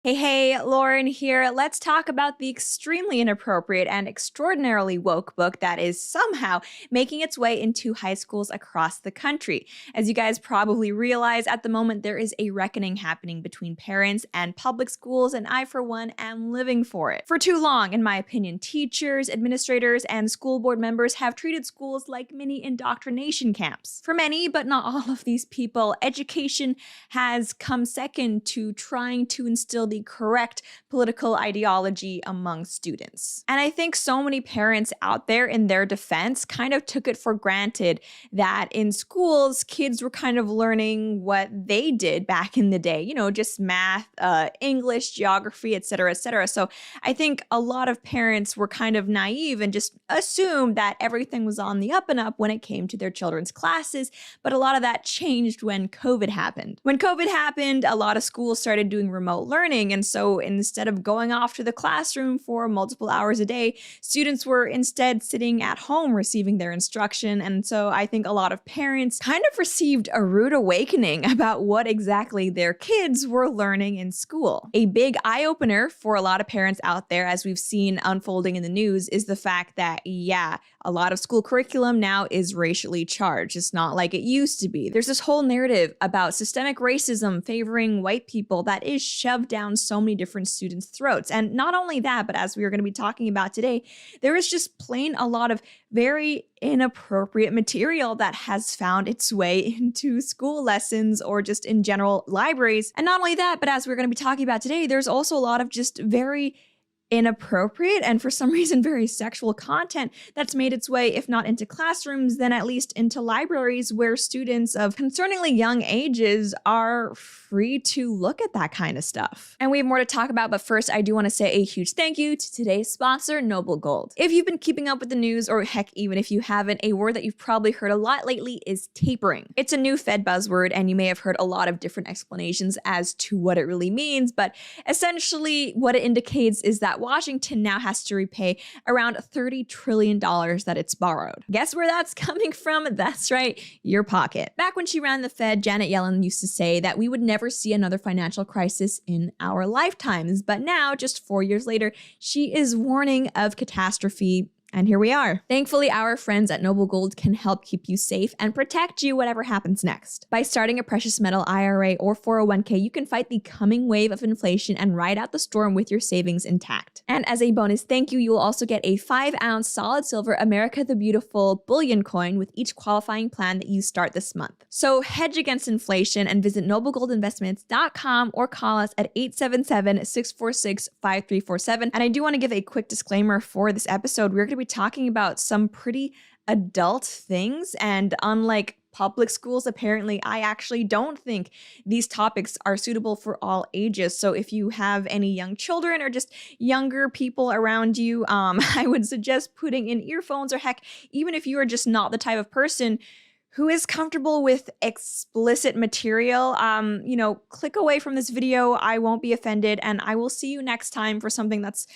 Hey, Lauren here. Let's talk about the extremely inappropriate and extraordinarily woke book that is somehow making its way into high schools across the country. As you guys probably realize, at the moment there is a reckoning happening between parents and public schools, and I, for one, am living for it. For too long, in my opinion, teachers, administrators, and school board members have treated schools like mini indoctrination camps. For many, but not all of these people, education has come second to trying to instill the correct political ideology among students. And I think so many parents out there, in their defense, kind of took it for granted that in schools, kids were kind of learning what they did back in the day, just math, English, geography, etc., etc. So I think a lot of parents were kind of naive and just assumed that everything was on the up and up when it came to their children's classes. But a lot of that changed when COVID happened. When COVID happened, a lot of schools started doing remote learning. And so instead of going off to the classroom for multiple hours a day, students were instead sitting at home receiving their instruction. And so I think a lot of parents kind of received a rude awakening about what exactly their kids were learning in school. A big eye-opener for a lot of parents out there, as we've seen unfolding in the news, is the fact that, a lot of school curriculum now is racially charged. It's not like it used to be. There's this whole narrative about systemic racism favoring white people that is shoved down so many different students' throats. And not only that, but as we are going to be talking about today, there is just plain a lot of very inappropriate material that has found its way into school lessons or just in general libraries. And not only that, but as we're going to be talking about today, there's also a lot of just very inappropriate and for some reason very sexual content that's made its way, if not into classrooms, then at least into libraries where students of concerningly young ages are free to look at that kind of stuff. And we have more to talk about, but first I do want to say a huge thank you to today's sponsor, Noble Gold. If you've been keeping up with the news, or heck, even if you haven't, a word that you've probably heard a lot lately is tapering. It's a new Fed buzzword, and you may have heard a lot of different explanations as to what it really means, but essentially what it indicates is that Washington now has to repay around $30 trillion that it's borrowed. Guess where that's coming from? That's right, your pocket. Back when she ran the Fed, Janet Yellen used to say that we would never see another financial crisis in our lifetimes. But now, just 4 years later, she is warning of catastrophe. And here we are. Thankfully, our friends at Noble Gold can help keep you safe and protect you whatever happens next. By starting a precious metal IRA or 401k, you can fight the coming wave of inflation and ride out the storm with your savings intact. And as a bonus thank you, you will also get a 5-ounce solid silver America the Beautiful bullion coin with each qualifying plan that you start this month. So hedge against inflation and visit noblegoldinvestments.com or call us at 877-646-5347. And I do want to give a quick disclaimer for this episode. We're going to be talking about some pretty adult things, and unlike public schools, apparently I actually don't think these topics are suitable for all ages. So if you have any young children or just younger people around you, I would suggest putting in earphones, or heck, even if you are just not the type of person who is comfortable with explicit material, click away from this video. I won't be offended, and I will see you next time for something that's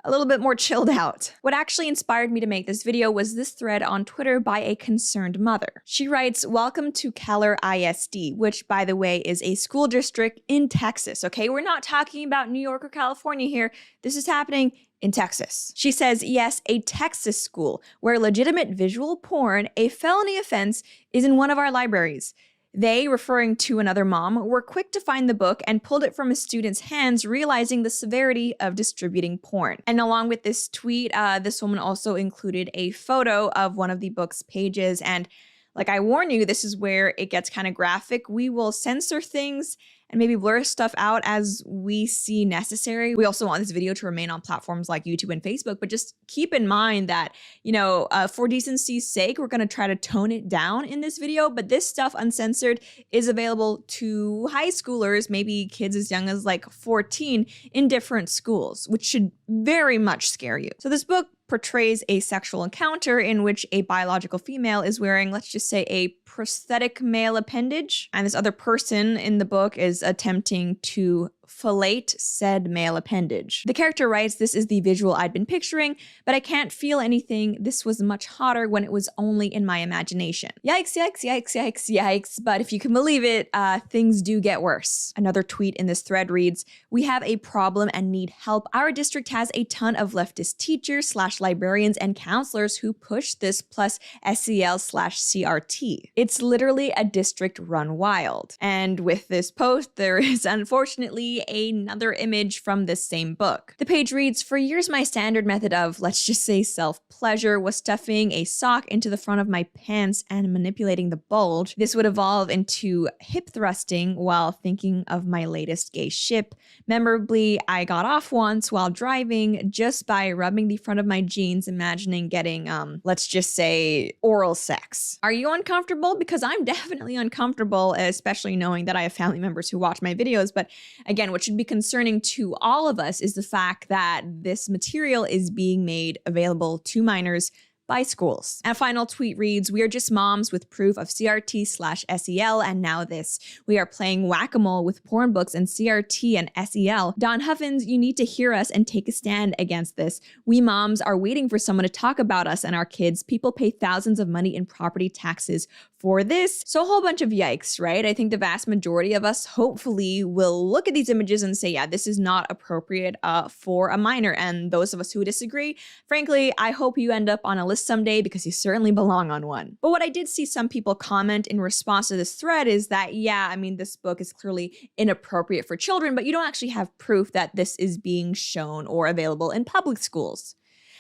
a little bit more chilled out. What actually inspired me to make this video was this thread on Twitter by a concerned mother. She writes, "Welcome to Keller ISD," which, by the way, is a school district in Texas, okay? We're not talking about New York or California here. This is happening in Texas. She says, yes, a Texas school where legitimate visual porn, a felony offense, is in one of our libraries. They, referring to another mom, were quick to find the book and pulled it from a student's hands, realizing the severity of distributing porn. And along with this tweet, this woman also included a photo of one of the book's pages. And like I warn you, this is where it gets kind of graphic. We will censor things and maybe blur stuff out as we see necessary. We also want this video to remain on platforms like YouTube and Facebook, but just keep in mind that, for decency's sake, we're gonna try to tone it down in this video, but this stuff uncensored is available to high schoolers, maybe kids as young as like 14 in different schools, which should very much scare you. So this book portrays a sexual encounter in which a biological female is wearing, let's just say, a prosthetic male appendage. And this other person in the book is attempting to fillet said male appendage. The character writes, "This is the visual I'd been picturing, but I can't feel anything. This was much hotter when it was only in my imagination." Yikes, yikes, yikes, yikes, yikes. But if you can believe it, things do get worse. Another tweet in this thread reads, "We have a problem and need help. Our district has a ton of leftist teachers / librarians and counselors who push this plus SEL/CRT. It's literally a district run wild." And with this post, there is unfortunately another image from this same book. The page reads, "For years, my standard method of, let's just say, self-pleasure was stuffing a sock into the front of my pants and manipulating the bulge. This would evolve into hip thrusting while thinking of my latest gay ship. Memorably, I got off once while driving just by rubbing the front of my jeans, imagining getting, let's just say, oral sex." Are you uncomfortable? Because I'm definitely uncomfortable, especially knowing that I have family members who watch my videos. But again, what should be concerning to all of us is the fact that this material is being made available to minors by schools. And a final tweet reads, "We are just moms with proof of CRT/SEL and now this. We are playing whack-a-mole with porn books and CRT and SEL. Don Huffins, you need to hear us and take a stand against this. We moms are waiting for someone to talk about us and our kids. People pay thousands of money in property taxes for this." So a whole bunch of yikes, right? I think the vast majority of us hopefully will look at these images and say, yeah, this is not appropriate for a minor. And those of us who disagree, frankly, I hope you end up on a list someday because you certainly belong on one. But what I did see some people comment in response to this thread is that, yeah, I mean, this book is clearly inappropriate for children, but you don't actually have proof that this is being shown or available in public schools.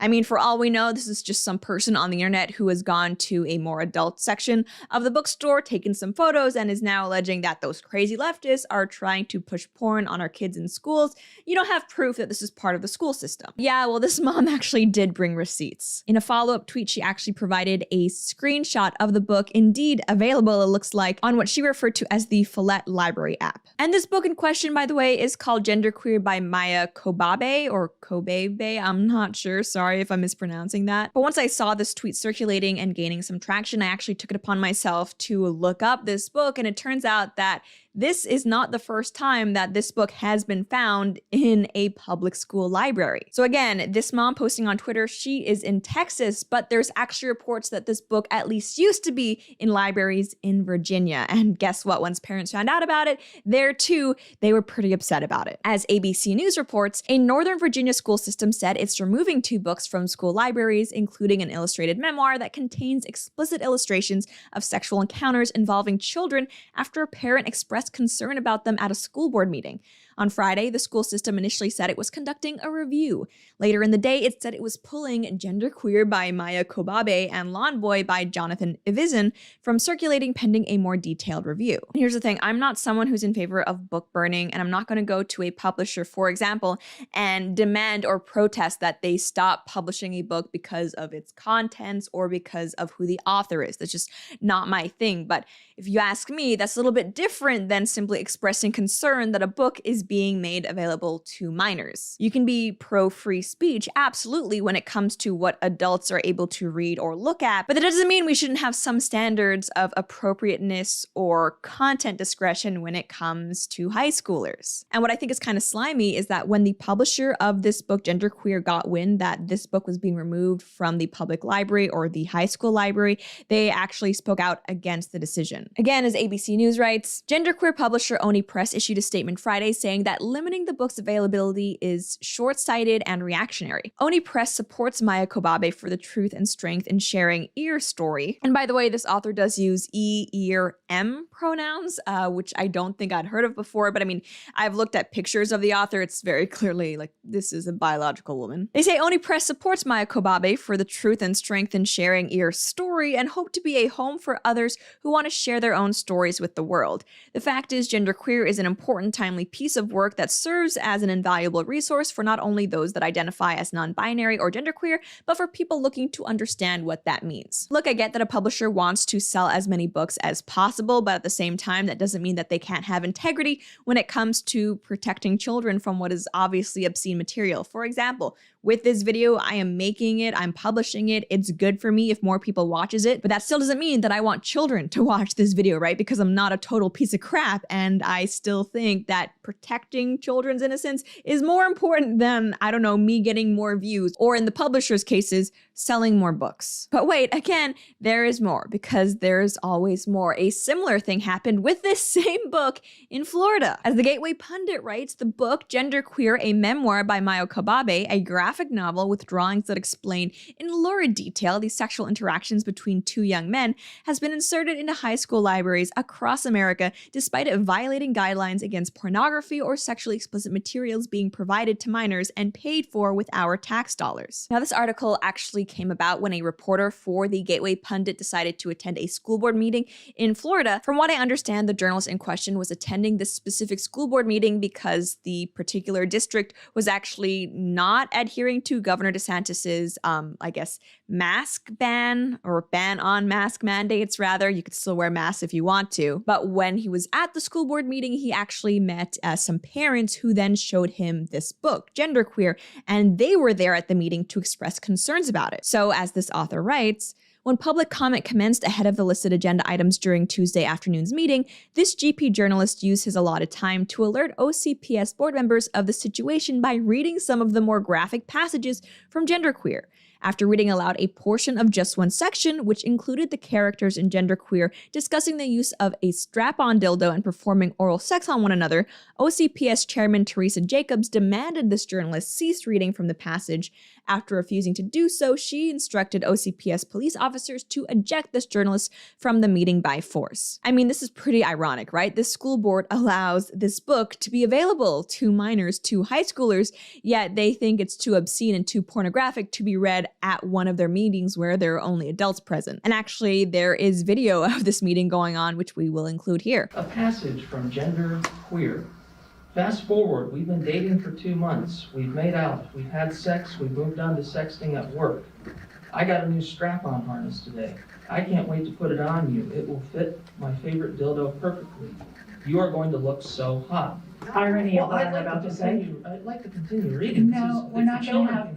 I mean, for all we know, this is just some person on the internet who has gone to a more adult section of the bookstore, taken some photos, and is now alleging that those crazy leftists are trying to push porn on our kids in schools. You don't have proof that this is part of the school system. Yeah, well, this mom actually did bring receipts. In a follow-up tweet, she actually provided a screenshot of the book, indeed available, it looks like, on what she referred to as the Follett Library app. And this book in question, by the way, is called Genderqueer by Maya Kobabe, or Kobabe, I'm not sure, sorry if I'm mispronouncing that. But once I saw this tweet circulating and gaining some traction, I actually took it upon myself to look up this book, and it turns out that this is not the first time that this book has been found in a public school library. So again, this mom posting on Twitter, she is in Texas, but there's actually reports that this book at least used to be in libraries in Virginia. And guess what? Once parents found out about it, there too, they were pretty upset about it. As ABC News reports, a Northern Virginia school system said it's removing 2 books from school libraries, including an illustrated memoir that contains explicit illustrations of sexual encounters involving children after a parent expressed concern about them at a school board meeting. On Friday, the school system initially said it was conducting a review. Later in the day, it said it was pulling Genderqueer by Maya Kobabe and Lawn Boy by Jonathan Ivizin from circulating pending a more detailed review. And here's the thing, I'm not someone who's in favor of book burning, and I'm not going to go to a publisher, for example, and demand or protest that they stop publishing a book because of its contents or because of who the author is. That's just not my thing. But if you ask me, that's a little bit different than simply expressing concern that a book is being made available to minors. You can be pro-free speech, absolutely, when it comes to what adults are able to read or look at, but that doesn't mean we shouldn't have some standards of appropriateness or content discretion when it comes to high schoolers. And what I think is kind of slimy is that when the publisher of this book, Genderqueer, got wind that this book was being removed from the public library or the high school library, they actually spoke out against the decision. Again, as ABC News writes, Genderqueer publisher Oni Press issued a statement Friday saying that limiting the book's availability is short-sighted and reactionary. Oni Press supports Maya Kobabe for the truth and strength in sharing ear story. And by the way, this author does use ear, em pronouns, which I don't think I'd heard of before, but I mean, I've looked at pictures of the author. It's very clearly like this is a biological woman. They say Oni Press supports Maya Kobabe for the truth and strength in sharing ear story and hope to be a home for others who want to share their own stories with the world. The fact is, Genderqueer is an important, timely piece of of work that serves as an invaluable resource for not only those that identify as non-binary or genderqueer, but for people looking to understand what that means. Look, I get that a publisher wants to sell as many books as possible, but at the same time, that doesn't mean that they can't have integrity when it comes to protecting children from what is obviously obscene material. For example, with this video, I am making it, I'm publishing it, it's good for me if more people watches it, but that still doesn't mean that I want children to watch this video, right? Because I'm not a total piece of crap, and I still think that protecting children's innocence is more important than, I don't know, me getting more views, or in the publisher's cases, selling more books. But wait, again, there is more, because there's always more. A similar thing happened with this same book in Florida. As the Gateway Pundit writes, the book Genderqueer, a memoir by Mayo Kababe, a graphic novel with drawings that explain in lurid detail the sexual interactions between two young men, has been inserted into high school libraries across America despite it violating guidelines against pornography or sexually explicit materials being provided to minors and paid for with our tax dollars. Now, this article actually came about when a reporter for the Gateway Pundit decided to attend a school board meeting in Florida. From what I understand, the journalist in question was attending this specific school board meeting because the particular district was actually not adhering to Governor DeSantis's, I guess, mask ban, or ban on mask mandates, rather. You could still wear masks if you want to. But when he was at the school board meeting, he actually met some parents who then showed him this book, Genderqueer, and they were there at the meeting to express concerns about it. So as this author writes, when public comment commenced ahead of the listed agenda items during Tuesday afternoon's meeting, this GP journalist used his allotted time to alert OCPS board members of the situation by reading some of the more graphic passages from Genderqueer. After reading aloud a portion of just one section, which included the characters in Genderqueer discussing the use of a strap-on dildo and performing oral sex on one another, OCPS Chairman Teresa Jacobs demanded this journalist cease reading from the passage. After refusing to do so, she instructed OCPS police officers to eject this journalist from the meeting by force. I mean, this is pretty ironic, right? The school board allows this book to be available to minors, to high schoolers, yet they think it's too obscene and too pornographic to be read at one of their meetings where there are only adults present. And actually, there is video of this meeting going on, which we will include here. A passage from Genderqueer. Fast forward, we've been dating for 2 months. We've made out, we've had sex, we've moved on to sexting at work. I got a new strap-on harness today. I can't wait to put it on you. It will fit my favorite dildo perfectly. You are going to look so hot. Irony of what I'm about to say. I'd like to continue reading. No, we're not going to have,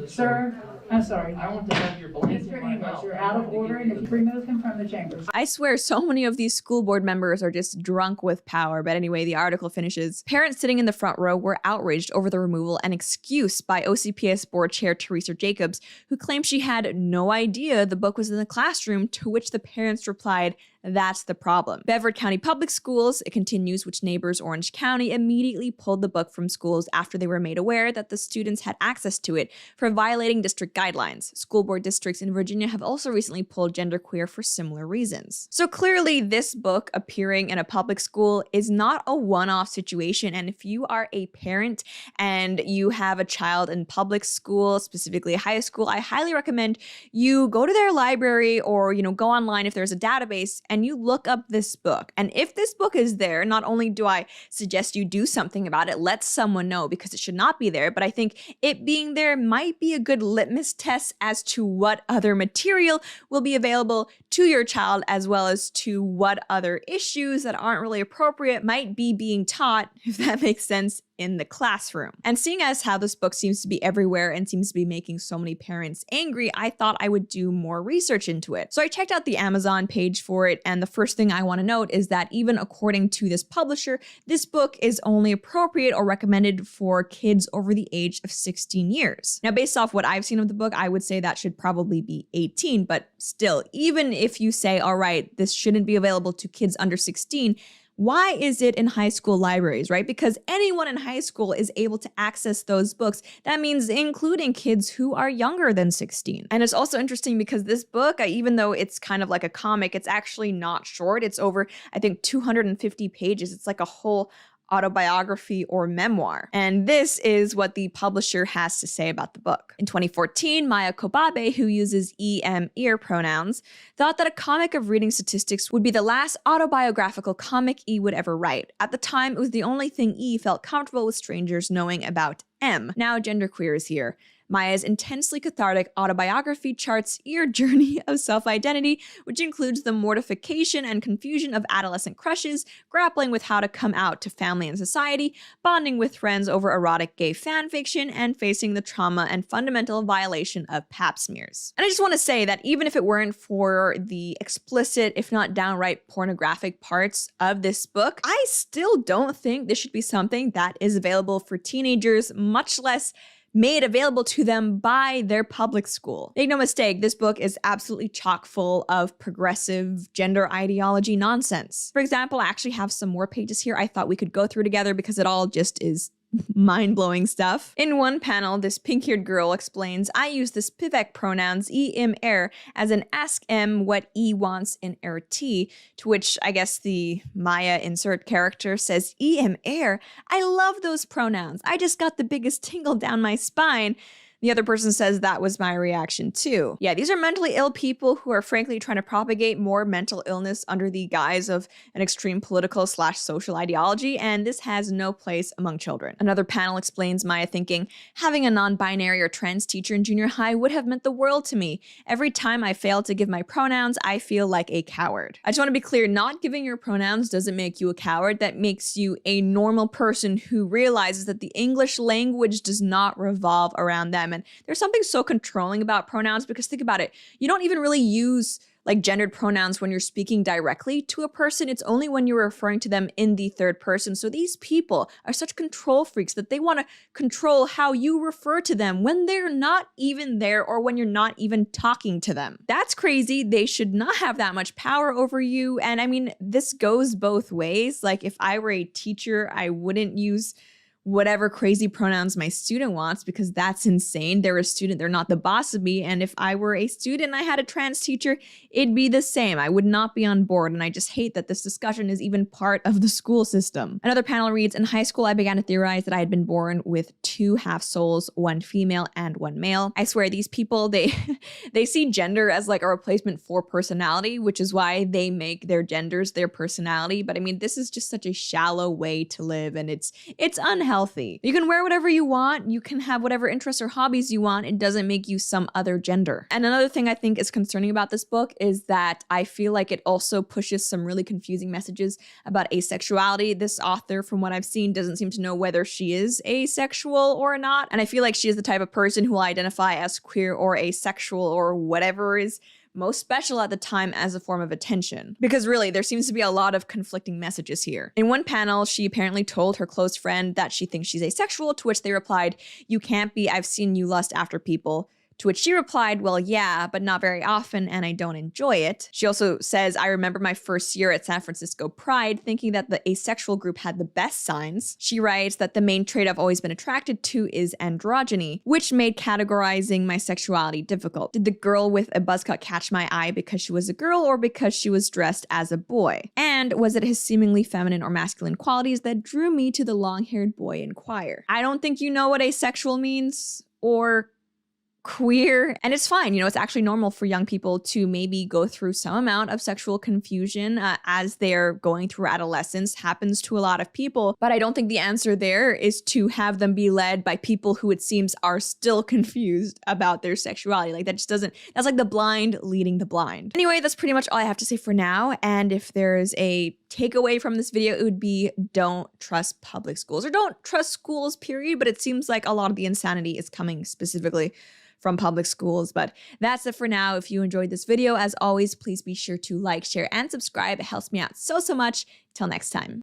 sir, I'm sorry. I want to have your blanket in Mr. my English, mouth. you're out of order, and if you remove him from the chambers. I swear so many of these school board members are just drunk with power. But anyway, the article finishes. Parents sitting in the front row were outraged over the removal and excuse by OCPS board chair Teresa Jacobs, who claimed she had no idea the book was in the classroom, to which the parents replied, "That's the problem." Beverly County Public Schools, it continues, which neighbors Orange County, immediately pulled the book from schools after they were made aware that the students had access to it for violating district guidelines. School board districts in Virginia have also recently pulled Genderqueer for similar reasons. So clearly, this book appearing in a public school is not a one-off situation. And if you are a parent and you have a child in public school, specifically high school, I highly recommend you go to their library or, go online if there's a database and you look up this book. And if this book is there, not only do I suggest you do something about it, let someone know, because it should not be there, but I think it being there might be a good litmus test as to what other material will be available to your child, as well as to what other issues that aren't really appropriate might be being taught, if that makes sense, in the classroom. And seeing as how this book seems to be everywhere and seems to be making so many parents angry, I thought I would do more research into it. So I checked out the Amazon page for it, and the first thing I want to note is that even according to this publisher, this book is only appropriate or recommended for kids over the age of 16 years. Now, based off what I've seen of the book, I would say that should probably be 18, but still, even if you say, all right, this shouldn't be available to kids under 16, why is it in high school libraries, right? Because anyone in high school is able to access those books. That means including kids who are younger than 16. And it's also interesting because this book, even though it's kind of like a comic, it's actually not short. It's over, I think, 250 pages. It's like a whole autobiography or memoir. And this is what the publisher has to say about the book. In 2014, Maya Kobabe, who uses ear pronouns, thought that a comic of reading statistics would be the last autobiographical comic E would ever write. At the time, it was the only thing E felt comfortable with strangers knowing about M. Now genderqueer is here. Maya's intensely cathartic autobiography charts E's journey of self-identity, which includes the mortification and confusion of adolescent crushes, grappling with how to come out to family and society, bonding with friends over erotic gay fanfiction, and facing the trauma and fundamental violation of pap smears. And I just want to say that even if it weren't for the explicit, if not downright pornographic parts of this book, I still don't think this should be something that is available for teenagers, much less made available to them by their public school. Make no mistake, this book is absolutely chock full of progressive gender ideology nonsense. For example, I actually have some more pages here I thought we could go through together because it all just is mind-blowing stuff. In one panel, this pink-haired girl explains, I use the Spivak pronouns er as an ask M what E wants in T, to which I guess the Maya insert character says, er, I love those pronouns. I just got the biggest tingle down my spine. The other person says that was my reaction too. Yeah, these are mentally ill people who are frankly trying to propagate more mental illness under the guise of an extreme political/social ideology, and this has no place among children. Another panel explains Maya thinking, having a non-binary or trans teacher in junior high would have meant the world to me. Every time I fail to give my pronouns, I feel like a coward. I just want to be clear, not giving your pronouns doesn't make you a coward. That makes you a normal person who realizes that the English language does not revolve around them. And there's something so controlling about pronouns because think about it, you don't even really use like gendered pronouns when you're speaking directly to a person. It's only when you're referring to them in the third person. So these people are such control freaks that they want to control how you refer to them when they're not even there or when you're not even talking to them. That's crazy. They should not have that much power over you. And I mean, this goes both ways. Like if I were a teacher, I wouldn't use whatever crazy pronouns my student wants because that's insane. They're a student, they're not the boss of me. And if I were a student and I had a trans teacher, it'd be the same. I would not be on board. And I just hate that this discussion is even part of the school system. Another panel reads, in high school, I began to theorize that I had been born with two half souls, one female and one male. I swear these people, they see gender as like a replacement for personality, which is why they make their genders their personality. But I mean, this is just such a shallow way to live and it's unhealthy. You can wear whatever you want, you can have whatever interests or hobbies you want, it doesn't make you some other gender. And another thing I think is concerning about this book is that I feel like it also pushes some really confusing messages about asexuality. This author, from what I've seen, doesn't seem to know whether she is asexual or not, and I feel like she is the type of person who will identify as queer or asexual or whatever is most special at the time as a form of attention. Because really, there seems to be a lot of conflicting messages here. In one panel, she apparently told her close friend that she thinks she's asexual, to which they replied, you can't be, I've seen you lust after people. To which she replied, well, yeah, but not very often, and I don't enjoy it. She also says, I remember my first year at San Francisco Pride thinking that the asexual group had the best signs. She writes that the main trait I've always been attracted to is androgyny, which made categorizing my sexuality difficult. Did the girl with a buzz cut catch my eye because she was a girl or because she was dressed as a boy? And was it his seemingly feminine or masculine qualities that drew me to the long-haired boy in choir? I don't think you know what asexual means or queer, and it's fine. You know, it's actually normal for young people to maybe go through some amount of sexual confusion as they're going through adolescence. Happens to a lot of people, but I don't think the answer there is to have them be led by people who it seems are still confused about their sexuality. Like that just doesn't, that's like the blind leading the blind. Anyway, that's pretty much all I have to say for now. And if there's a takeaway from this video, it would be don't trust public schools or don't trust schools, period. But it seems like a lot of the insanity is coming specifically from public schools. But that's it for now. If you enjoyed this video, as always, please be sure to like, share, and subscribe. It helps me out so much. Till next time.